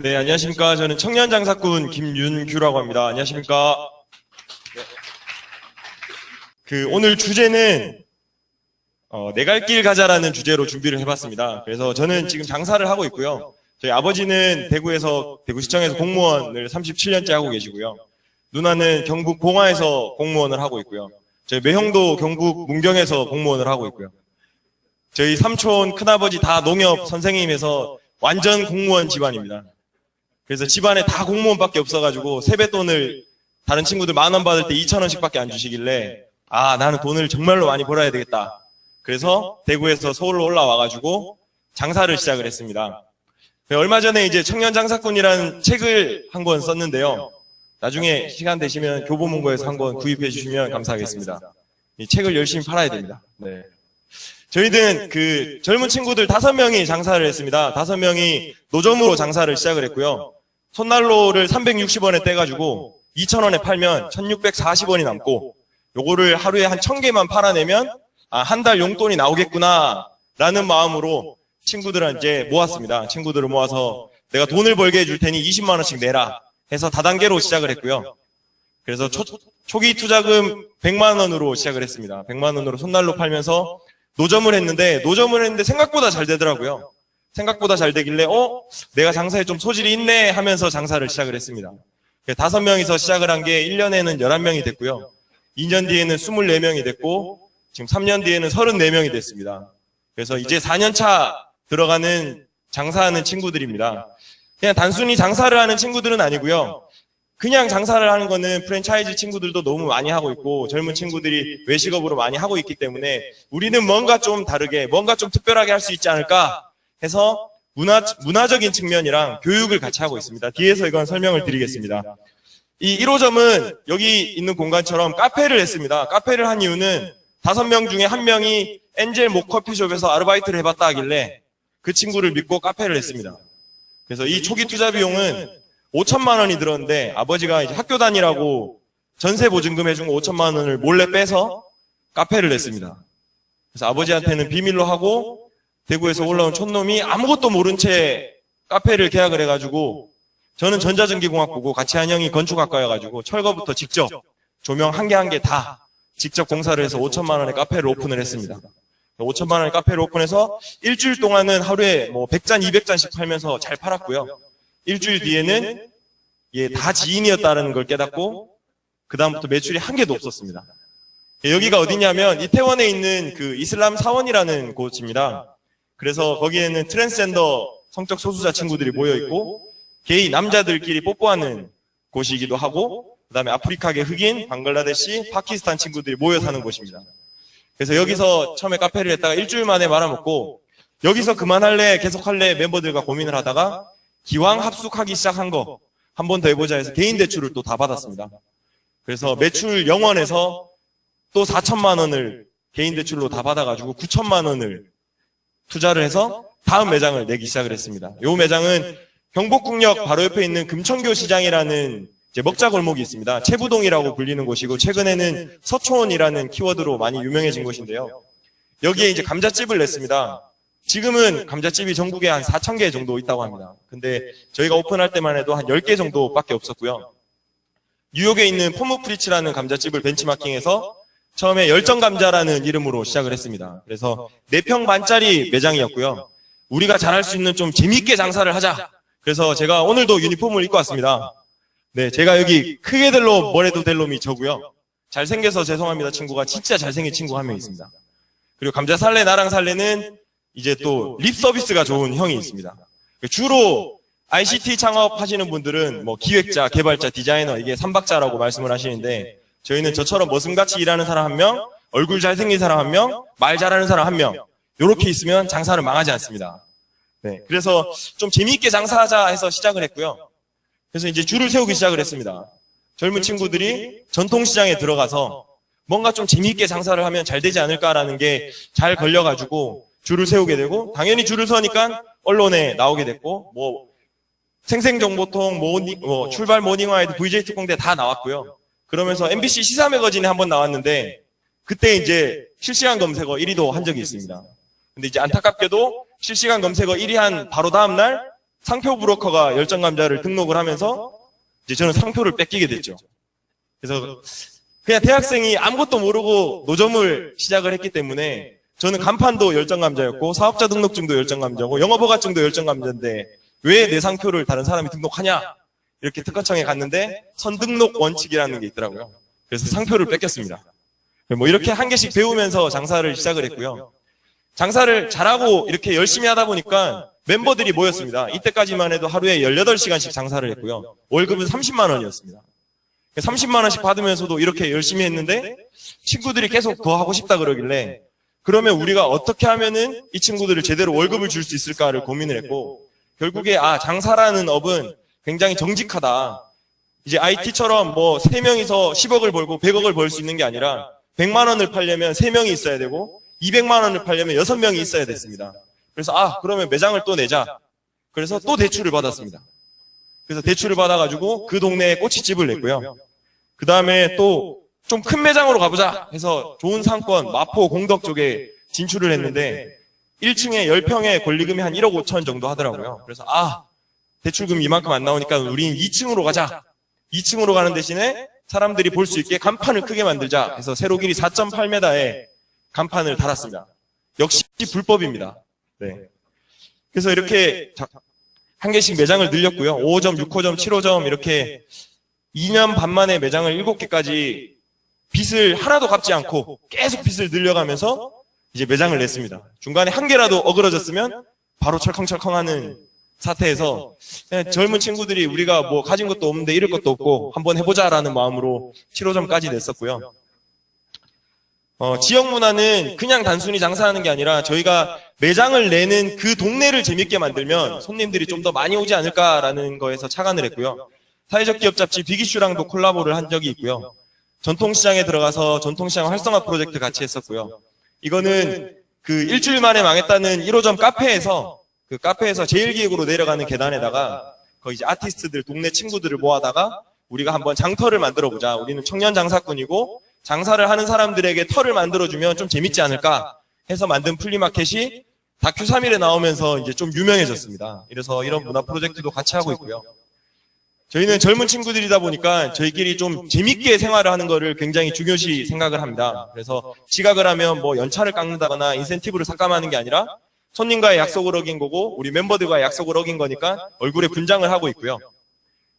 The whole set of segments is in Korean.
네, 안녕하십니까. 저는 청년장사꾼 김윤규라고 합니다. 안녕하십니까. 네. 오늘 주제는 내 갈 길 가자라는 주제로 준비를 해봤습니다. 그래서 저는 지금 장사를 하고 있고요. 저희 아버지는 대구시청에서 공무원을 37년째 하고 계시고요. 누나는 경북 봉화에서 공무원을 하고 있고요. 저희 매형도 경북 문경에서 공무원을 하고 있고요. 저희 삼촌, 큰아버지 다 농협 선생님에서 완전 공무원 집안입니다. 그래서 집안에 다 공무원밖에 없어가지고 세뱃돈을 다른 친구들 10,000원 받을 때 2,000원씩밖에 안 주시길래 나는 돈을 정말로 많이 벌어야 되겠다. 그래서 대구에서 서울로 올라와가지고 장사를 시작을 했습니다. 얼마 전에 이제 청년장사꾼이라는 책을 한 권 썼는데요. 나중에 시간 되시면 교보문고에서 한 권 구입해 주시면 감사하겠습니다. 이 책을 열심히 팔아야 됩니다. 네. 저희는 젊은 친구들 5명이 장사를 했습니다. 5명이 노점으로 장사를 시작을 했고요. 손난로를 360원에 떼가지고 2,000원에 팔면 1,640원이 남고 요거를 하루에 한 1,000개만 팔아내면 한 달 용돈이 나오겠구나 라는 마음으로 친구들한테 모았습니다. 친구들을 모아서 내가 돈을 벌게 해줄 테니 20만 원씩 내라 해서 다단계로 시작을 했고요. 그래서 초기 투자금 100만 원으로 시작을 했습니다. 100만 원으로 손난로 팔면서 노점을 했는데 생각보다 잘 되더라고요. 생각보다 잘 되길래 내가 장사에 좀 소질이 있네 하면서 장사를 시작을 했습니다. 5명이서 시작을 한 게 1년에는 11명이 됐고요. 2년 뒤에는 24명이 됐고 지금 3년 뒤에는 34명이 됐습니다. 그래서 이제 4년 차 들어가는 장사하는 친구들입니다. 그냥 단순히 장사를 하는 친구들은 아니고요. 그냥 장사를 하는 거는 프랜차이즈 친구들도 너무 많이 하고 있고 젊은 친구들이 외식업으로 많이 하고 있기 때문에 우리는 뭔가 좀 다르게 뭔가 좀 특별하게 할 수 있지 않을까 해서 문화적인 측면이랑 교육을 같이 하고 있습니다. 뒤에서 이건 설명을 드리겠습니다. 이 1호점은 여기 있는 공간처럼 카페를 했습니다. 카페를 한 이유는 5명 중에 1명이 엔젤 목 커피숍에서 아르바이트를 해봤다 하길래 그 친구를 믿고 카페를 했습니다. 그래서 이 초기 투자 비용은 5,000만 원이 들었는데 아버지가 이제 학교 다니라고 전세 보증금 해준 거 5,000만 원을 몰래 빼서 카페를 냈습니다. 그래서 아버지한테는 비밀로 하고 대구에서 올라온 촌놈이 아무것도 모른 채 카페를 계약을 해가지고 저는 전자전기공학부고 같이 한 형이 건축학과여가지고 철거부터 직접 조명 한 개 한 개 다 직접 공사를 해서 5,000만 원의 카페를 오픈을 했습니다. 5,000만 원의 카페를 오픈해서 일주일 동안은 하루에 100잔, 200잔씩 팔면서 잘 팔았고요. 일주일 뒤에는 다 지인이었다는 걸 깨닫고 그 다음부터 매출이 한 개도 없었습니다. 여기가 어디냐면 이태원에 있는 이슬람 사원이라는 곳입니다. 그래서 거기에는 트랜스젠더 성적 소수자 친구들이 모여있고 게이 남자들끼리 뽀뽀하는 곳이기도 하고 그 다음에 아프리카계 흑인, 방글라데시, 파키스탄 친구들이 모여 사는 곳입니다. 그래서 여기서 처음에 카페를 했다가 일주일 만에 말아먹고 여기서 그만할래 계속할래 멤버들과 고민을 하다가 기왕 합숙하기 시작한 거 한 번 더 해보자 해서 개인 대출을 또 다 받았습니다. 그래서 매출 0원에서 또 4,000만 원을 개인 대출로 다 받아가지고 9,000만 원을 투자를 해서 다음 매장을 내기 시작을 했습니다. 이 매장은 경복궁역 바로 옆에 있는 금천교 시장이라는 먹자 골목이 있습니다. 채부동이라고 불리는 곳이고 최근에는 서촌이라는 키워드로 많이 유명해진 곳인데요. 여기에 이제 감자집을 냈습니다. 지금은 감자집이 전국에 한 4,000개 정도 있다고 합니다. 근데 저희가 오픈할 때만 해도 한 10개 정도밖에 없었고요. 뉴욕에 있는 포무프리츠라는 감자집을 벤치마킹해서 처음에 열정감자라는 이름으로 시작을 했습니다. 그래서 4평 반짜리 매장이었고요. 우리가 잘할 수 있는 좀 재밌게 장사를 하자. 그래서 제가 오늘도 유니폼을 입고 왔습니다. 네, 제가 여기 크게 될 놈, 뭐래도 될 놈이 저고요. 잘생겨서 죄송합니다 친구가 진짜 잘생긴 친구가 한 명 있습니다. 그리고 감자 살래 나랑 살래는 이제 또 립 서비스가 좋은 형이 있습니다. 주로 ICT 창업하시는 분들은 기획자, 개발자, 디자이너 이게 3박자라고 말씀을 하시는데 저희는 저처럼 머슴같이 일하는 사람 1명, 얼굴 잘생긴 사람 1명, 말 잘하는 사람 1명 이렇게 있으면 장사는 망하지 않습니다. 네, 그래서 좀 재미있게 장사하자 해서 시작을 했고요. 그래서 이제 줄을 세우기 시작을 했습니다. 젊은 친구들이 전통시장에 들어가서 뭔가 좀 재미있게 장사를 하면 잘 되지 않을까라는 게 잘 걸려가지고 줄을 세우게 되고 당연히 줄을 서니까 언론에 나오게 됐고 생생정보통, 출발 모닝와이드, VJ 특공대 다 나왔고요. 그러면서 MBC 시사 매거진에 한번 나왔는데 그때 이제 실시간 검색어 1위도 한 적이 있습니다. 근데 이제 안타깝게도 실시간 검색어 1위 한 바로 다음 날 상표 브로커가 열정감자를 등록을 하면서 이제 저는 상표를 뺏기게 됐죠. 그래서 그냥 대학생이 아무것도 모르고 노점을 시작을 했기 때문에 저는 간판도 열정감자였고 사업자 등록증도 열정감자고 영업허가증도 열정감자인데 왜 내 상표를 다른 사람이 등록하냐? 이렇게 특허청에 갔는데 선등록 원칙이라는 게 있더라고요. 그래서 상표를 뺏겼습니다. 뭐 이렇게 한 개씩 배우면서 장사를 시작을 했고요. 장사를 잘하고 이렇게 열심히 하다 보니까 멤버들이 모였습니다. 이때까지만 해도 하루에 18시간씩 장사를 했고요. 월급은 30만 원이었습니다. 30만 원씩 받으면서도 이렇게 열심히 했는데 친구들이 계속 더 하고 싶다 그러길래 그러면 우리가 어떻게 하면은 이 친구들을 제대로 월급을 줄 수 있을까를 고민을 했고 결국에 장사라는 업은 굉장히 정직하다. 이제 IT처럼 뭐 3명이서 10억을 벌고 100억을 벌 수 있는 게 아니라 100만 원을 팔려면 3명이 있어야 되고 200만 원을 팔려면 6명이 있어야 됐습니다. 그래서 그러면 매장을 또 내자. 그래서 또 대출을 받았습니다. 그래서 대출을 받아가지고 그 동네에 꼬치집을 냈고요. 그 다음에 또 좀 큰 매장으로 가보자 해서 좋은 상권 마포 공덕 쪽에 진출을 했는데 1층에 10평에 권리금이 한 1억 5천 정도 하더라고요. 그래서 대출금 이만큼 안 나오니까 우린 2층으로 가자. 2층으로 가는 대신에 사람들이 볼 수 있게 간판을 크게 만들자 해서 세로 길이 4.8m에 간판을 달았습니다. 역시 불법입니다. 네. 그래서 이렇게 한 개씩 매장을 늘렸고요. 5호점, 6호점, 7호점 이렇게 2년 반 만에 매장을 7개까지 빚을 하나도 갚지 않고 계속 빚을 늘려가면서 이제 매장을 냈습니다. 중간에 한 개라도 어그러졌으면 바로 철컹철컹하는 사태에서 그냥 젊은 친구들이 우리가 뭐 가진 것도 없는데 잃을 것도 없고 한번 해보자라는 마음으로 7호점까지 냈었고요. 지역 문화는 그냥 단순히 장사하는 게 아니라 저희가 매장을 내는 그 동네를 재밌게 만들면 손님들이 좀 더 많이 오지 않을까라는 거에서 착안을 했고요. 사회적 기업 잡지 빅이슈랑도 콜라보를 한 적이 있고요. 전통시장에 들어가서 전통시장 활성화 프로젝트 같이 했었고요. 이거는 그 일주일 만에 망했다는 1호점 카페에서 그 카페에서 제일기획으로 내려가는 계단에다가 거기 이제 아티스트들 동네 친구들을 모아다가 우리가 한번 장터를 만들어 보자. 우리는 청년 장사꾼이고 장사를 하는 사람들에게 터를 만들어주면 좀 재밌지 않을까 해서 만든 플리마켓이 다큐 3일에 나오면서 이제 좀 유명해졌습니다. 그래서 이런 문화 프로젝트도 같이 하고 있고요. 저희는 젊은 친구들이다 보니까 저희끼리 좀 재밌게 생활을 하는 거를 굉장히 중요시 생각을 합니다. 그래서 지각을 하면 뭐 연차를 깎는다거나 인센티브를 삭감하는 게 아니라 손님과의 약속을 어긴 거고 우리 멤버들과의 약속을 어긴 거니까 얼굴에 분장을 하고 있고요.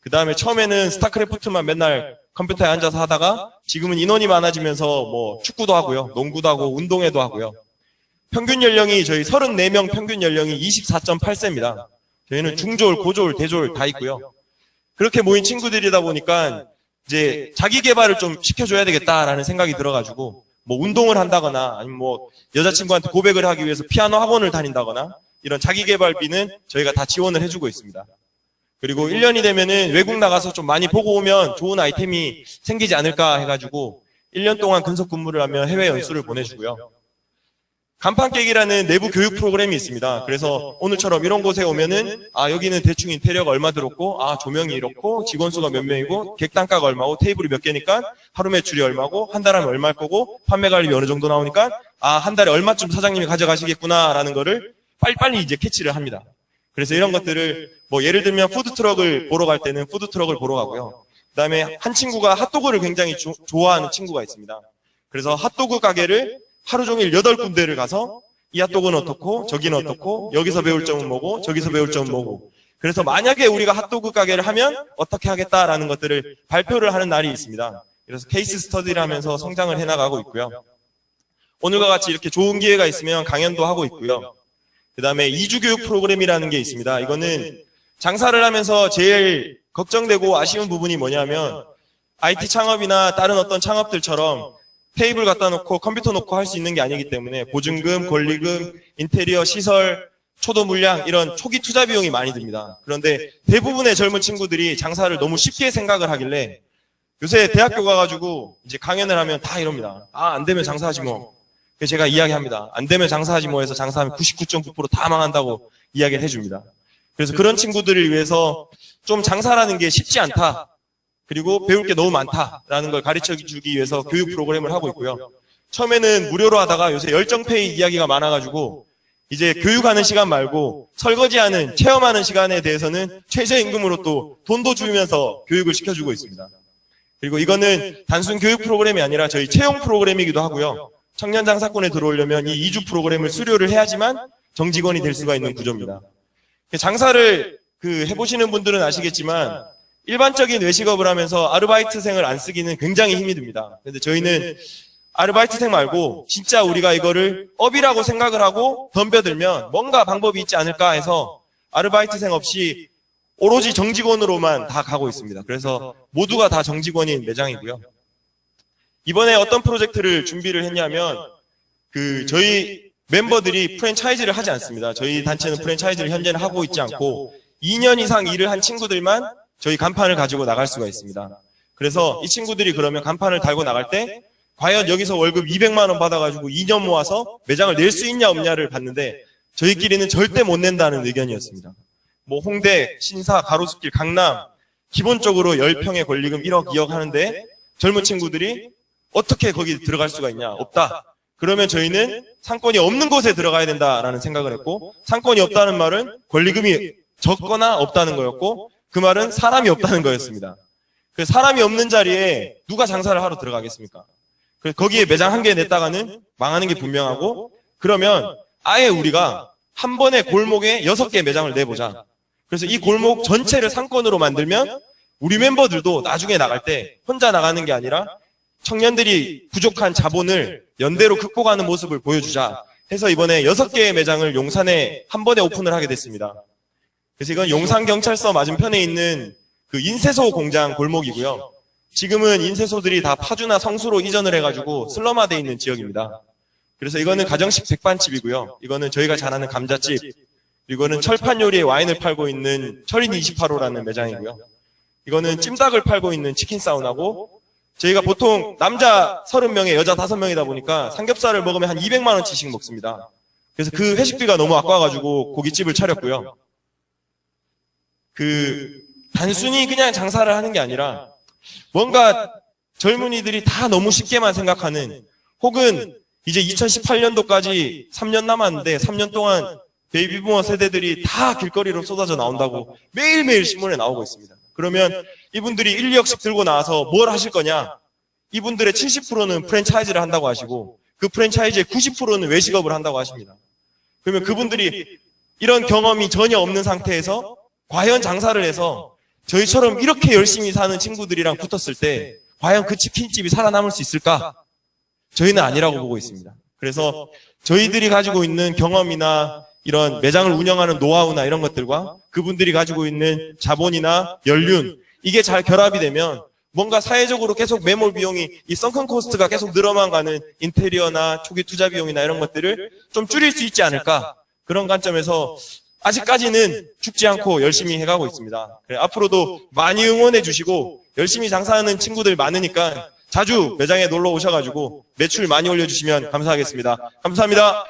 그 다음에 처음에는 스타크래프트만 맨날 컴퓨터에 앉아서 하다가 지금은 인원이 많아지면서 뭐 축구도 하고요. 농구도 하고 운동회도 하고요. 평균 연령이 저희 34명 평균 연령이 24.8세입니다. 저희는 중졸, 고졸, 대졸 다 있고요. 그렇게 모인 친구들이다 보니까 이제 자기 개발을 좀 시켜줘야 되겠다라는 생각이 들어가지고 뭐 운동을 한다거나 아니면 뭐 여자친구한테 고백을 하기 위해서 피아노 학원을 다닌다거나 이런 자기 개발비는 저희가 다 지원을 해주고 있습니다. 그리고 1년이 되면은 외국 나가서 좀 많이 보고 오면 좋은 아이템이 생기지 않을까 해가지고 1년 동안 근속 근무를 하면 해외 연수를 보내주고요. 간판 깨기라는 내부 교육 프로그램이 있습니다. 그래서 오늘처럼 이런 곳에 오면은 여기는 대충 인테리어가 얼마 들었고 조명이 이렇고 직원 수가 몇 명이고 객단가가 얼마고 테이블이 몇 개니까 하루 매출이 얼마고 한 달 하면 얼마일 거고 판매 관리비 어느 정도 나오니까 한 달에 얼마쯤 사장님이 가져가시겠구나라는 거를 빨리빨리 이제 캐치를 합니다. 그래서 이런 것들을 뭐 예를 들면 푸드트럭을 보러 갈 때는 푸드트럭을 보러 가고요. 그다음에 한 친구가 핫도그를 굉장히 좋아하는 친구가 있습니다. 그래서 핫도그 가게를 하루 종일 8군데를 가서 이 핫도그는 어떻고 저기는 어떻고 여기서 배울 점은 뭐고 저기서 배울 점은 뭐고 그래서 만약에 우리가 핫도그 가게를 하면 어떻게 하겠다라는 것들을 발표를 하는 날이 있습니다. 그래서 케이스 스터디를 하면서 성장을 해나가고 있고요. 오늘과 같이 이렇게 좋은 기회가 있으면 강연도 하고 있고요. 그 다음에 2주 교육 프로그램이라는 게 있습니다. 이거는 장사를 하면서 제일 걱정되고 아쉬운 부분이 뭐냐면 IT 창업이나 다른 어떤 창업들처럼 테이블 갖다 놓고 컴퓨터 놓고 할 수 있는 게 아니기 때문에 보증금, 권리금, 인테리어, 시설, 초도 물량 이런 초기 투자 비용이 많이 듭니다. 그런데 대부분의 젊은 친구들이 장사를 너무 쉽게 생각을 하길래 요새 대학교 가가지고 이제 강연을 하면 다 이럽니다. 안 되면 장사하지 뭐. 그래서 제가 이야기합니다. 안 되면 장사하지 뭐 해서 장사하면 99.9% 다 망한다고 이야기를 해줍니다. 그래서 그런 친구들을 위해서 좀 장사라는 게 쉽지 않다. 그리고 배울 게 너무 많다라는 걸 가르쳐주기 위해서 교육 프로그램을 하고 있고요. 처음에는 무료로 하다가 요새 열정페이 이야기가 많아가지고 이제 교육하는 시간 말고 설거지하는, 체험하는 시간에 대해서는 최저임금으로 또 돈도 주면서 교육을 시켜주고 있습니다. 그리고 이거는 단순 교육 프로그램이 아니라 저희 채용 프로그램이기도 하고요. 청년 장사권에 들어오려면 이 이주 프로그램을 수료를 해야지만 정직원이 될 수가 있는 구조입니다. 장사를 해보시는 분들은 아시겠지만 일반적인 외식업을 하면서 아르바이트생을 안 쓰기는 굉장히 힘이 듭니다. 그런데 저희는 아르바이트생 말고 진짜 우리가 이거를 업이라고 생각을 하고 덤벼들면 뭔가 방법이 있지 않을까 해서 아르바이트생 없이 오로지 정직원으로만 다 가고 있습니다. 그래서 모두가 다 정직원인 매장이고요. 이번에 어떤 프로젝트를 준비를 했냐면 저희 멤버들이 프랜차이즈를 하지 않습니다. 저희 단체는 프랜차이즈를 현재는 하고 있지 않고 2년 이상 일을 한 친구들만 저희 간판을 가지고 나갈 수가 있습니다. 그래서 이 친구들이 그러면 간판을 달고 나갈 때 과연 여기서 월급 200만 원 받아가지고 2년 모아서 매장을 낼 수 있냐 없냐를 봤는데 저희끼리는 절대 못 낸다는 의견이었습니다. 뭐 홍대, 신사, 가로수길, 강남 기본적으로 10평에 권리금 1억, 2억 하는데 젊은 친구들이 어떻게 거기 들어갈 수가 있냐? 없다. 그러면 저희는 상권이 없는 곳에 들어가야 된다라는 생각을 했고 상권이 없다는 말은 권리금이 적거나 없다는 거였고 그 말은 사람이 없다는 거였습니다. 그 사람이 없는 자리에 누가 장사를 하러 들어가겠습니까? 거기에 매장 한 개 냈다가는 망하는 게 분명하고 그러면 아예 우리가 한 번에 골목에 6개 매장을 내보자. 그래서 이 골목 전체를 상권으로 만들면 우리 멤버들도 나중에 나갈 때 혼자 나가는 게 아니라 청년들이 부족한 자본을 연대로 극복하는 모습을 보여주자 해서 이번에 6개의 매장을 용산에 한 번에 오픈을 하게 됐습니다. 그래서 이건 용산경찰서 맞은편에 있는 인쇄소 공장 골목이고요. 지금은 인쇄소들이 다 파주나 성수로 이전을 해가지고 슬럼화되어 있는 지역입니다. 그래서 이거는 가정식 백반집이고요. 이거는 저희가 잘 아는 감자집, 이거는 철판 요리에 와인을 팔고 있는 철인 28호라는 매장이고요. 이거는 찜닭을 팔고 있는 치킨 사우나고 저희가 보통 남자 30명에 여자 5명이다 보니까 삼겹살을 먹으면 한 200만 원치씩 먹습니다. 그래서 그 회식비가 너무 아까워가지고 고깃집을 차렸고요. 단순히 그냥 장사를 하는 게 아니라 뭔가 젊은이들이 다 너무 쉽게만 생각하는 혹은 이제 2018년도까지 3년 남았는데 3년 동안 베이비부머 세대들이 다 길거리로 쏟아져 나온다고 매일매일 신문에 나오고 있습니다. 그러면 이분들이 1, 2억씩 들고 나와서 뭘 하실 거냐? 이분들의 70%는 프랜차이즈를 한다고 하시고 그 프랜차이즈의 90%는 외식업을 한다고 하십니다. 그러면 그분들이 이런 경험이 전혀 없는 상태에서 과연 장사를 해서 저희처럼 이렇게 열심히 사는 친구들이랑 붙었을 때 과연 그 치킨집이 살아남을 수 있을까? 저희는 아니라고 보고 있습니다. 그래서 저희들이 가지고 있는 경험이나 이런 매장을 운영하는 노하우나 이런 것들과 그분들이 가지고 있는 자본이나 연륜 이게 잘 결합이 되면 뭔가 사회적으로 계속 매몰 비용이 이 썬큰 코스트가 계속 늘어만 가는 인테리어나 초기 투자 비용이나 이런 것들을 좀 줄일 수 있지 않을까 그런 관점에서 아직까지는 죽지 않고 열심히 해가고 있습니다. 앞으로도 많이 응원해 주시고 열심히 장사하는 친구들 많으니까 자주 매장에 놀러 오셔가지고 매출 많이 올려주시면 감사하겠습니다. 감사합니다.